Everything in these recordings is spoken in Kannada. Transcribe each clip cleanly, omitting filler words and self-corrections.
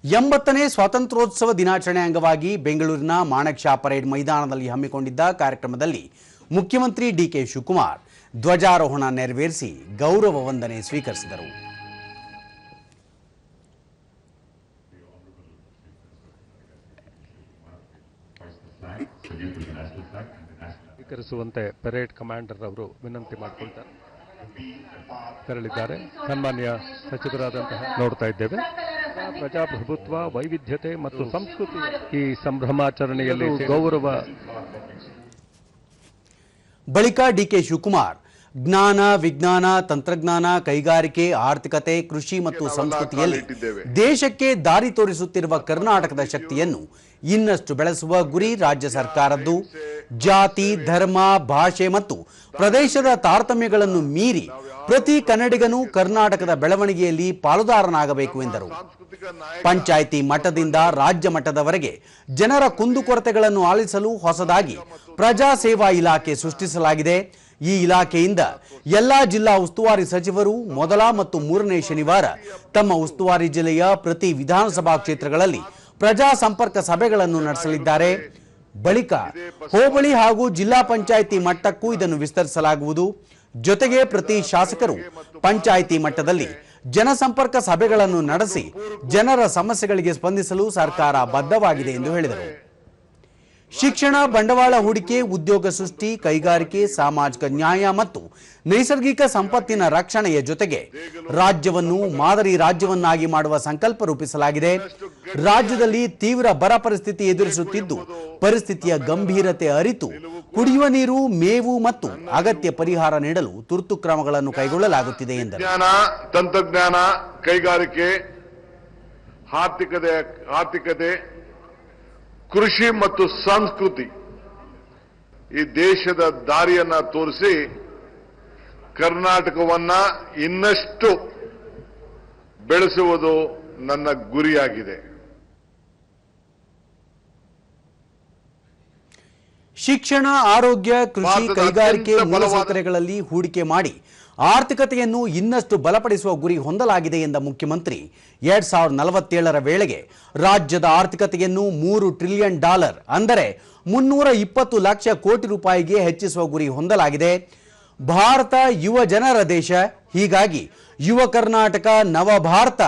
ಎಂಬತ್ತನೇ ಸ್ವಾತಂತ್ರ್ಯೋತ್ಸವ ದಿನಾಚರಣೆ ಅಂಗವಾಗಿ ಬೆಂಗಳೂರಿನ ಮಾಣೆಕ್ ಷಾ ಪರೇಡ್ ಮೈದಾನದಲ್ಲಿ ಹಮ್ಮಿಕೊಂಡಿದ್ದ ಕಾರ್ಯಕ್ರಮದಲ್ಲಿ ಮುಖ್ಯಮಂತ್ರಿ ಡಿಕೆ ಶಿವಕುಮಾರ್ ಧ್ವಜಾರೋಹಣ ನೆರವೇರಿಸಿ ಗೌರವ ವಂದನೆ ಸ್ವೀಕರಿಸಿದರು. ಸ್ವೀಕರಿಸುವಂತೆ ಪರೇಡ್ ಕಮಾಂಡರ್ ಅವರು ವಿನಂತಿ ಮಾಡಿಕೊಳ್ತಾರೆ. ತೆರಳಿದ್ದಾರೆ. ಸನ್ಮಾನ್ಯ ಸಚಿವರಾದಂತಹ ನೋಡ್ತಾ ಇದ್ದೇವೆ. ಪ್ರಜಾಪ್ರಭುತ್ವ, ವೈವಿಧ್ಯತೆ ಮತ್ತು ಸಂಸ್ಕೃತಿ ಈ ಸಂಭ್ರಮಾಚರಣೆಯಲ್ಲಿ ಗೌರವ. ಬಳಿಕ ಡಿಕೆ ಶಿವಕುಮಾರ್ ಜ್ಞಾನ, ವಿಜ್ಞಾನ, ತಂತ್ರಜ್ಞಾನ, ಕೈಗಾರಿಕೆ, ಆರ್ಥಿಕತೆ, ಕೃಷಿ ಮತ್ತು ಸಂಸ್ಕೃತಿಯಲ್ಲಿ ದೇಶಕ್ಕೆ ದಾರಿ ತೋರಿಸುತ್ತಿರುವ ಕರ್ನಾಟಕದ ಶಕ್ತಿಯನ್ನು ಇನ್ನಷ್ಟು ಬೆಳೆಸುವ ಗುರಿ ರಾಜ್ಯ ಸರ್ಕಾರದ್ದು. ಜಾತಿ, ಧರ್ಮ, ಭಾಷೆ ಮತ್ತು ಪ್ರದೇಶದ ತಾರತಮ್ಯಗಳನ್ನು ಮೀರಿ ಪ್ರತಿ ಕನ್ನಡಿಗನೂ ಕರ್ನಾಟಕದ ಬೆಳವಣಿಗೆಯಲ್ಲಿ ಪಾಲುದಾರನಾಗಬೇಕು ಎಂದರು. ಪಂಚಾಯಿತಿ ಮಟ್ಟದಿಂದ ರಾಜ್ಯ ಮಟ್ಟದವರೆಗೆ ಜನರ ಕುಂದುಕೊರತೆಗಳನ್ನು ಆಲಿಸಲು ಹೊಸದಾಗಿ ಪ್ರಜಾ ಸೇವಾ ಇಲಾಖೆ ಸೃಷ್ಟಿಸಲಾಗಿದೆ. ಈ ಇಲಾಖೆಯಿಂದ ಎಲ್ಲಾ ಜಿಲ್ಲಾ ಉಸ್ತುವಾರಿ ಸಚಿವರು ಮೊದಲ ಮತ್ತು ಮೂರನೇ ಶನಿವಾರ ತಮ್ಮ ಉಸ್ತುವಾರಿ ಜಿಲ್ಲೆಯ ಪ್ರತಿ ವಿಧಾನಸಭಾ ಕ್ಷೇತ್ರಗಳಲ್ಲಿ ಪ್ರಜಾ ಸಂಪರ್ಕ ಸಭೆಗಳನ್ನು ನಡೆಸಲಿದ್ದಾರೆ. ಬಳಿಕ ಹೋಬಳಿ ಹಾಗೂ ಜಿಲ್ಲಾ ಪಂಚಾಯಿತಿ ಮಟ್ಟಕ್ಕೂ ಇದನ್ನು ವಿಸ್ತರಿಸಲಾಗುವುದು. ಜೊತೆಗೆ ಪ್ರತಿ ಶಾಸಕರು ಪಂಚಾಯಿತಿ ಮಟ್ಟದಲ್ಲಿ ಜನಸಂಪರ್ಕ ಸಭೆಗಳನ್ನು ನಡೆಸಿ ಜನರ ಸಮಸ್ಯೆಗಳಿಗೆ ಸ್ಪಂದಿಸಲು ಸರ್ಕಾರ ಬದ್ಧವಾಗಿದೆ ಎಂದು ಹೇಳಿದರು. ಶಿಕ್ಷಣ, ಬಂಡವಾಳ ಹೂಡಿಕೆ, ಉದ್ಯೋಗ ಸೃಷ್ಟಿ, ಕೈಗಾರಿಕೆ, ಸಾಮಾಜಿಕ ನ್ಯಾಯ ಮತ್ತು ನೈಸರ್ಗಿಕ ಸಂಪತ್ತಿನ ರಕ್ಷಣೆಯ ಜೊತೆಗೆ ರಾಜ್ಯವನ್ನು ಮಾದರಿ ರಾಜ್ಯವನ್ನಾಗಿ ಮಾಡುವ ಸಂಕಲ್ಪ ರೂಪಿಸಲಾಗಿದೆ. ರಾಜ್ಯದಲ್ಲಿ ತೀವ್ರ ಬರ ಪರಿಸ್ಥಿತಿ ಎದುರಿಸುತ್ತಿದ್ದು, ಪರಿಸ್ಥಿತಿಯ ಗಂಭೀರತೆ ಅರಿತು ಕುಡಿಯುವ ನೀರು, ಮೇವು ಮತ್ತು ಅಗತ್ಯ ಪರಿಹಾರ ನೀಡಲು ತುರ್ತು ಕ್ರಮಗಳನ್ನು ಕೈಗೊಳ್ಳಲಾಗುತ್ತಿದೆ ಎಂದರು. ತಂತ್ರಜ್ಞಾನ, ಕೈಗಾರಿಕೆ, ಆರ್ಥಿಕತೆ, ಕೃಷಿ ಮತ್ತು ಸಂಸ್ಕೃತಿ ಈ ದೇಶದ ದಾರಿಯನ್ನ ತೋರಿಸಿ ಕರ್ನಾಟಕವನ್ನ ಇನ್ನಷ್ಟು ಬೆಳೆಸುವುದು ನನ್ನ ಗುರಿಯಾಗಿದೆ. ಶಿಕ್ಷಣ, ಆರೋಗ್ಯ, ಕೃಷಿ, ಕೈಗಾರಿಕೆ, ಮೂಲಸೌಕರ್ಯಗಳಲ್ಲಿ ಹೂಡಿಕೆ ಮಾಡಿ ಆರ್ಥಿಕತೆಯನ್ನು ಇನ್ನಷ್ಟು ಬಲಪಡಿಸುವ ಗುರಿ ಹೊಂದಲಾಗಿದೆ ಎಂದ ಮುಖ್ಯಮಂತ್ರಿ 2047ರ ವೇಳೆಗೆ ರಾಜ್ಯದ ಆರ್ಥಿಕತೆಯನ್ನು $3 ಟ್ರಿಲಿಯನ್ ಅಂದರೆ 320 ಲಕ್ಷ ಕೋಟಿ ರೂಪಾಯಿಗೆ ಹೆಚ್ಚಿಸುವ ಗುರಿ ಹೊಂದಲಾಗಿದೆ. ಭಾರತ ಯುವ ಜನರ ದೇಶ, ಹೀಗಾಗಿ ಯುವ ಕರ್ನಾಟಕ ನವ ಭಾರತ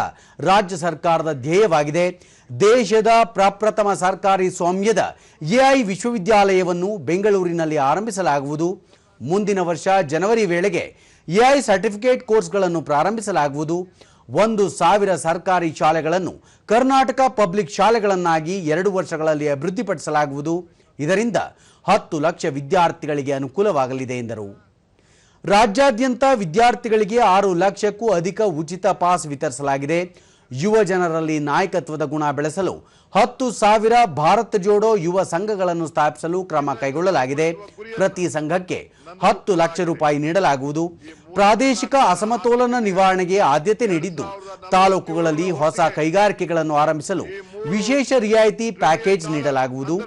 ರಾಜ್ಯ ಸರ್ಕಾರದ ಧ್ಯೇಯವಾಗಿದೆ. ದೇಶದ ಪ್ರಪ್ರಥಮ ಸರ್ಕಾರಿ ಸ್ವಾಮ್ಯದ ಎಐ ವಿಶ್ವವಿದ್ಯಾಲಯವನ್ನು ಬೆಂಗಳೂರಿನಲ್ಲಿ ಆರಂಭಿಸಲಾಗುವುದು. ಮುಂದಿನ ವರ್ಷ ಜನವರಿ ವೇಳೆಗೆ ಎಐ ಸರ್ಟಿಫಿಕೇಟ್ ಕೋರ್ಸ್ಗಳನ್ನು ಪ್ರಾರಂಭಿಸಲಾಗುವುದು. 1,000 ಸರ್ಕಾರಿ ಶಾಲೆಗಳನ್ನು ಕರ್ನಾಟಕ ಪಬ್ಲಿಕ್ ಶಾಲೆಗಳನ್ನಾಗಿ 2 ವರ್ಷಗಳಲ್ಲಿ ಅಭಿವೃದ್ಧಿಪಡಿಸಲಾಗುವುದು. ಇದರಿಂದ 10 ಲಕ್ಷ ವಿದ್ಯಾರ್ಥಿಗಳಿಗೆ ಅನುಕೂಲವಾಗಲಿದೆ ಎಂದರು. ರಾಜ್ಯಾದ್ಯಂತ ವಿದ್ಯಾರ್ಥಿಗಳಿಗೆ 6 ಲಕ್ಷಕ್ಕೂ ಅಧಿಕ ಉಚಿತ ಪಾಸ್ ವಿತರಿಸಲಾಗಿದೆ. ಯುವ ಜನರಲ್ಲಿ ನಾಯಕತ್ವದ ಗುಣ ಬೆಳೆಸಲು 10,000 ಭಾರತ್ ಜೋಡೋ ಯುವ ಸಂಘಗಳನ್ನು ಸ್ಥಾಪಿಸಲು ಕ್ರಮ ಕೈಗೊಳ್ಳಲಾಗಿದೆ. ಪ್ರತಿ ಸಂಘಕ್ಕೆ 10 ಲಕ್ಷ ರೂಪಾಯಿ ನೀಡಲಾಗುವುದು. ಪ್ರಾದೇಶಿಕ ಅಸಮತೋಲನ ನಿವಾರಣೆಗೆ ಆದ್ಯತೆ ನೀಡಿದ್ದು, ತಾಲೂಕುಗಳಲ್ಲಿ ಹೊಸ ಕೈಗಾರಿಕೆಗಳನ್ನು ಆರಂಭಿಸಲು ವಿಶೇಷ ರಿಯಾಯಿತಿ ಪ್ಯಾಕೇಜ್ ನೀಡಲಾಗುವುದು.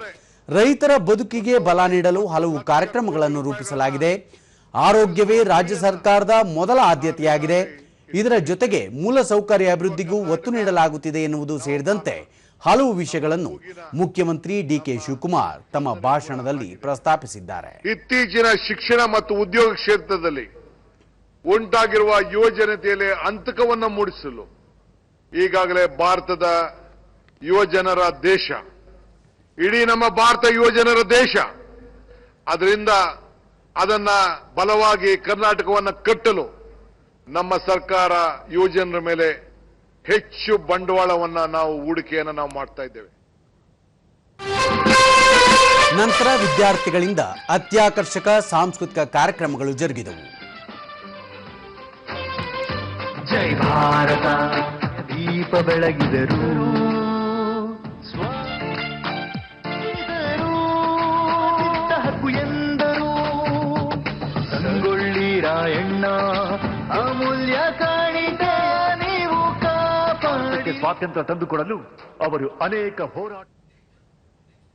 ರೈತರ ಬದುಕಿಗೆ ಬಲ ನೀಡಲು ಹಲವು ಕಾರ್ಯಕ್ರಮಗಳನ್ನು ರೂಪಿಸಲಾಗಿದೆ. ಆರೋಗ್ಯವೇ ರಾಜ್ಯ ಸರ್ಕಾರದ ಮೊದಲ ಆದ್ಯತೆಯಾಗಿದೆ. ಇದರ ಜೊತೆಗೆ ಮೂಲಸೌಕರ್ಯ ಅಭಿವೃದ್ಧಿಗೂ ಒತ್ತು ನೀಡಲಾಗುತ್ತಿದೆ ಎನ್ನುವುದು ಸೇರಿದಂತೆ ಹಲವು ವಿಷಯಗಳನ್ನು ಮುಖ್ಯಮಂತ್ರಿ ಡಿಕೆ ಶಿವಕುಮಾರ್ ತಮ್ಮ ಭಾಷಣದಲ್ಲಿ ಪ್ರಸ್ತಾಪಿಸಿದ್ದಾರೆ. ಇತ್ತೀಚಿನ ಶಿಕ್ಷಣ ಮತ್ತು ಉದ್ಯೋಗ ಕ್ಷೇತ್ರದಲ್ಲಿ ಉಂಟಾಗಿರುವ ಯುವ ಜನತೆಯಲ್ಲಿ ಅಂತಕವನ್ನು ಮೂಡಿಸಲು ಈಗಾಗಲೇ ಭಾರತದ ಯುವ ಜನರ ದೇಶ, ಇಡೀ ನಮ್ಮ ಭಾರತ ಯುವ ಜನರ ದೇಶ. ಅದರಿಂದ ಅದನ್ನ ಬಲವಾಗಿ ಕರ್ನಾಟಕವನ್ನು ಕಟ್ಟಲು ನಮ್ಮ ಸರ್ಕಾರ ಯುವಜನರ ಮೇಲೆ ಹೆಚ್ಚು ಬಂಡವಾಳವನ್ನ ನಾವು ಹೂಡಿಕೆಯನ್ನು ನಾವು ಮಾಡ್ತಾ ಇದ್ದೇವೆ. ನಂತರ ವಿದ್ಯಾರ್ಥಿಗಳಿಂದ ಅತ್ಯಾಕರ್ಷಕ ಸಾಂಸ್ಕೃತಿಕ ಕಾರ್ಯಕ್ರಮಗಳು ಜರುಗಿದವು. ಜೈ ಭಾರತ ದೀಪ ಬೆಳಗಿದರು, ಹಕ್ಕು ಎಂದರು ಸಂಗೊಳ್ಳಿ ರಾಯಣ್ಣ, ಅಮೂಲ್ಯ ಕಾಣಿಕೆ ನೀವು ಕಾಪಾಡಿ ಸ್ವಾತಂತ್ರ್ಯ ತಂದುಕೊಡಲು ಅವರು ಅನೇಕ ಹೋರಾಟ